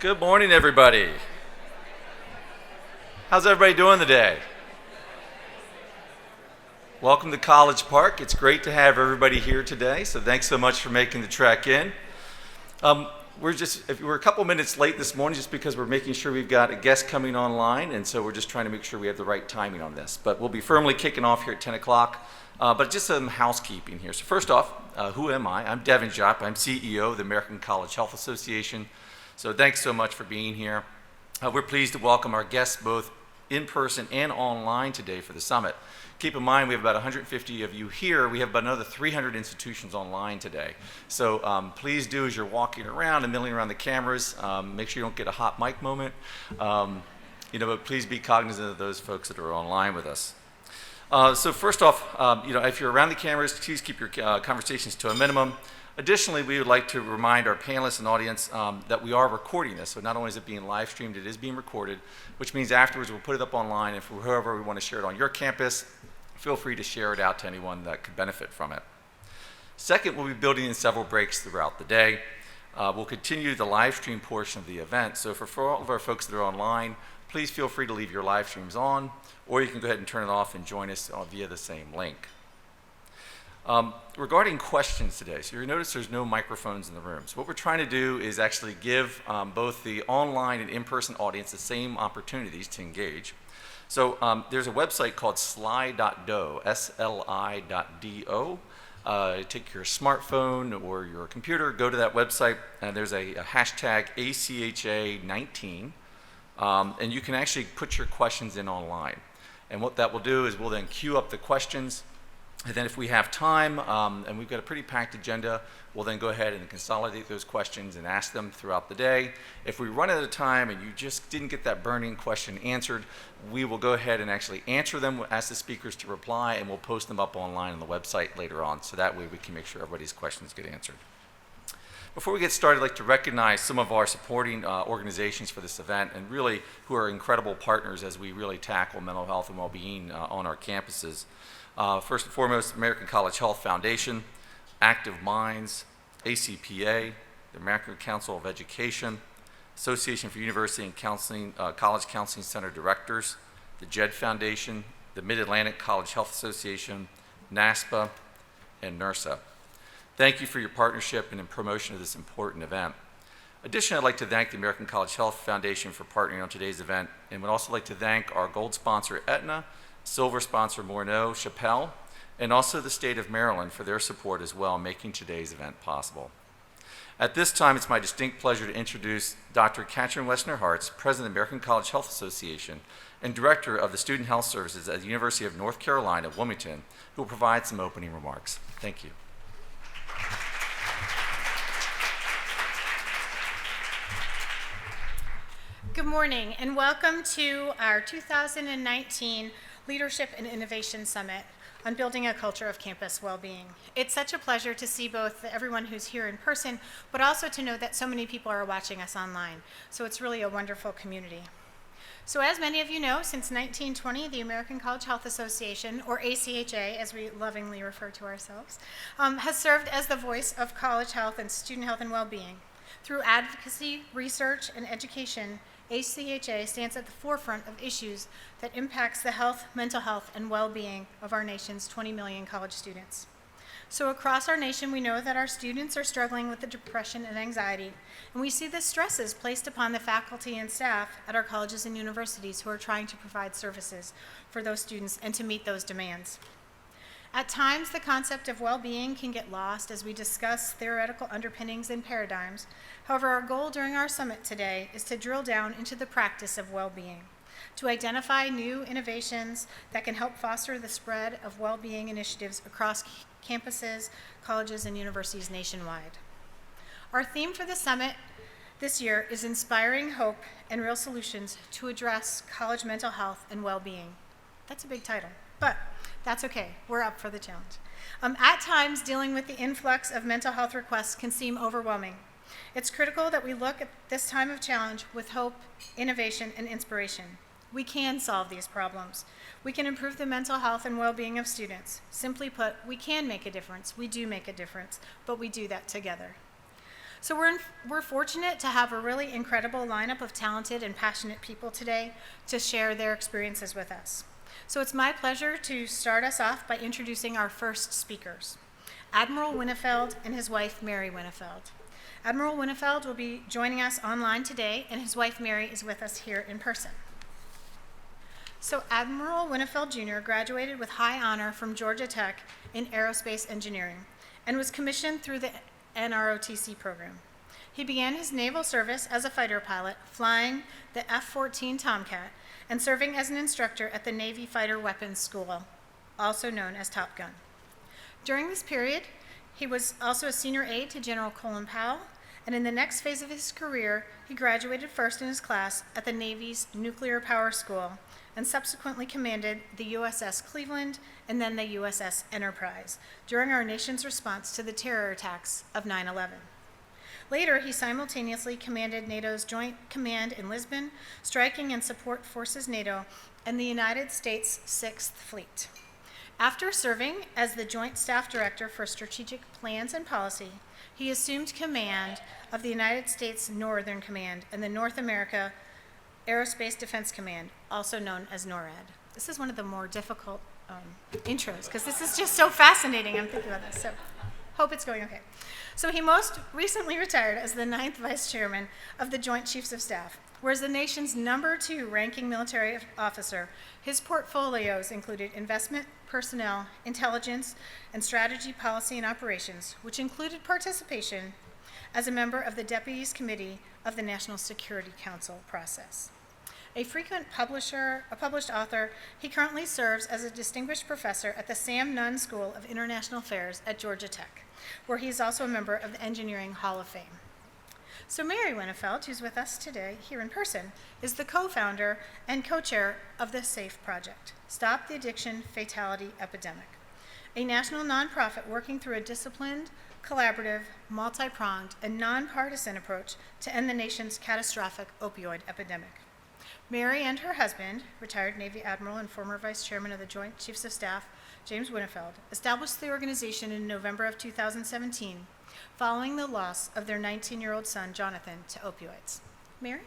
Good morning, everybody. How's everybody doing today? Welcome to College Park. It's great to have everybody here today, so thanks so much for making the trek in. We're a couple minutes late this morning just because we're making sure we've got a guest coming online, and so we're just trying to make sure we have the right timing on this. But we'll be firmly kicking off here at 10 o'clock, but just some housekeeping here. So first off, who am I? I'm Devin Jopp. I'm CEO of the American College Health Association. So thanks so much for being here. We're pleased to welcome our guests both in person and online today for the summit. Keep in mind we have about 150 of you here. We have about another 300 institutions online today. So please do, as you're walking around and milling around the cameras, make sure you don't get a hot mic moment. But please be cognizant of those folks that are online with us. So first off, if you're around the cameras, please keep your conversations to a minimum. Additionally, we would like to remind our panelists and audience that we are recording this. So not only is it being live streamed, it is being recorded, which means afterwards we'll put it up online, and for whoever we want to share it on your campus, feel free to share it out to anyone that could benefit from it. Second, we'll be building in several breaks throughout the day. We'll continue the live stream portion of the event. So for all of our folks that are online, please feel free to leave your live streams on, or you can go ahead and turn it off and join us via the same link. Regarding questions today, so you notice there's no microphones in the room. So what we're trying to do is actually give both the online and in-person audience the same opportunities to engage. So there's a website called sli.do, S-L-I.do. Take your smartphone or your computer, go to that website, and there's a hashtag ACHA19, and you can actually put your questions in online. And what that will do is we'll then queue up the questions. And then if we have time, and we've got a pretty packed agenda, we'll then go ahead and consolidate those questions and ask them throughout the day. If we run out of time and you just didn't get that burning question answered, we will go ahead and actually answer them, ask the speakers to reply, and we'll post them up online on the website later on, so that way we can make sure everybody's questions get answered. Before we get started, I'd like to recognize some of our supporting organizations for this event, and really who are incredible partners as we really tackle mental health and well-being on our campuses. First and foremost, American College Health Foundation, Active Minds, ACPA, the American Council of Education, Association for University and College Counseling Center Directors, the JED Foundation, the Mid-Atlantic College Health Association, NASPA, and NERSA. Thank you for your partnership and in promotion of this important event. Additionally, I'd like to thank the American College Health Foundation for partnering on today's event, and would also like to thank our gold sponsor, Aetna, silver sponsor Morneau Chappelle, and also the state of Maryland for their support as well, making today's event possible. At this time, it's my distinct pleasure to introduce Dr. Katrin Wesner-Harts, President of the American College Health Association and Director of the Student Health Services at the University of North Carolina, Wilmington, who will provide some opening remarks. Thank you. Good morning, and welcome to our 2019 Leadership and Innovation Summit on building a culture of campus well-being. It's such a pleasure to see both everyone who's here in person, but also to know that so many people are watching us online. So it's really a wonderful community. So as many of you know, since 1920, the American College Health Association, or ACHA, as we lovingly refer to ourselves, has served as the voice of college health and student health and well-being. Through advocacy, research, and education, ACHA stands at the forefront of issues that impacts the health, mental health, and well-being of our nation's 20 million college students. So across our nation, we know that our students are struggling with the depression and anxiety, and we see the stresses placed upon the faculty and staff at our colleges and universities who are trying to provide services for those students and to meet those demands. At times, the concept of well-being can get lost as we discuss theoretical underpinnings and paradigms. However, our goal during our summit today is to drill down into the practice of well-being, to identify new innovations that can help foster the spread of well-being initiatives across campuses, colleges, and universities nationwide. Our theme for the summit this year is Inspiring Hope and Real Solutions to Address College Mental Health and Well-Being. That's a big title, but that's okay. We're up for the challenge. At times, dealing with the influx of mental health requests can seem overwhelming. It's critical that we look at this time of challenge with hope, innovation, and inspiration. We can solve these problems. We can improve the mental health and well-being of students. Simply put, we can make a difference. We do make a difference, but we do that together. So we're fortunate to have a really incredible lineup of talented and passionate people today to share their experiences with us. So it's my pleasure to start us off by introducing our first speakers, Admiral Winnefeld and his wife, Mary Winnefeld. Admiral Winnefeld will be joining us online today, and his wife, Mary, is with us here in person. So Admiral Winnefeld Jr. graduated with high honor from Georgia Tech in aerospace engineering and was commissioned through the NROTC program. He began his naval service as a fighter pilot, flying the F-14 Tomcat and serving as an instructor at the Navy Fighter Weapons School, also known as Top Gun. During this period, he was also a senior aide to General Colin Powell, and in the next phase of his career, he graduated first in his class at the Navy's Nuclear Power School and subsequently commanded the USS Cleveland and then the USS Enterprise during our nation's response to the terror attacks of 9/11. Later, he simultaneously commanded NATO's Joint Command in Lisbon, Striking and Support Forces NATO, and the United States 6th Fleet. After serving as the Joint Staff Director for Strategic Plans and Policy, he assumed command of the United States Northern Command and the North America Aerospace Defense Command, also known as NORAD. This is one of the more difficult intros, because this is just so fascinating. I'm thinking about this, so hope it's going okay. So he most recently retired as the 9th Vice Chairman of the Joint Chiefs of Staff, where as the nation's #2 ranking military officer, his portfolios included investment, personnel, intelligence, and strategy, policy, and operations, which included participation as a member of the Deputies Committee of the National Security Council process. A frequent published author, he currently serves as a distinguished professor at the Sam Nunn School of International Affairs at Georgia Tech, where he is also a member of the Engineering Hall of Fame. So Mary Winnefeld, who's with us today here in person, is the co-founder and co-chair of the SAFE Project, Stop the Addiction Fatality Epidemic, a national nonprofit working through a disciplined, collaborative, multi-pronged, and nonpartisan approach to end the nation's catastrophic opioid epidemic. Mary and her husband, retired Navy Admiral and former Vice Chairman of the Joint Chiefs of Staff, James Winnefeld, established the organization in November of 2017, following the loss of their 19-year-old son, Jonathan, to opioids. Mary?